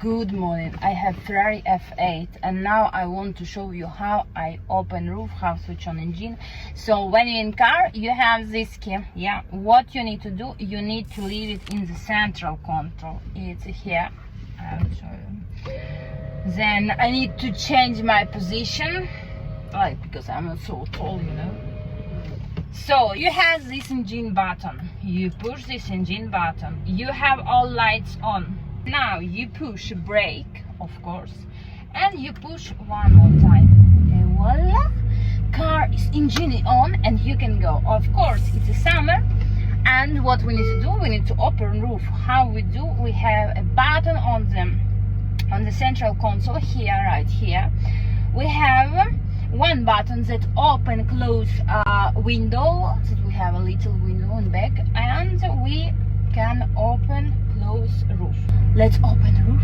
Good morning. I have Ferrari F8 and now I want to show you how I open roof, how switch on engine. So when you're in car, you have this key. Yeah, what you need to do, you need to leave it in the central control. It's here. I'll show you. Then I need to change my position, like because I'm not so tall, you know. So you have this engine button. You push this engine button. You have all lights on. Now you push brake, of course, and you push one more time. And voila! Car is engine on and you can go. Of course, it's a summer, and what we need to do, we need to open roof. How we do? We have a button on the central console here, right here. We have one button that open close window, that we have a little window in back, and we can open close roof. Let's open roof,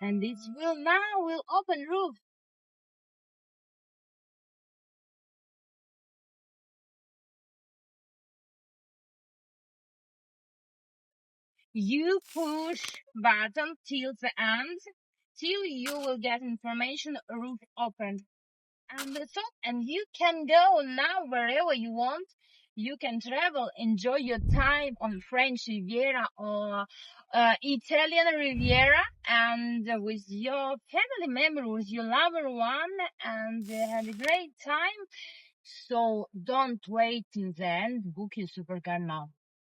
and this will open roof. You push button till the end, till you will get information roof open. And that's all. And you can go now wherever you want. You can travel, enjoy your time on French Riviera or Italian Riviera, and with your family member, with your lover one, and have a great time. So don't wait till then. Book your supercar now.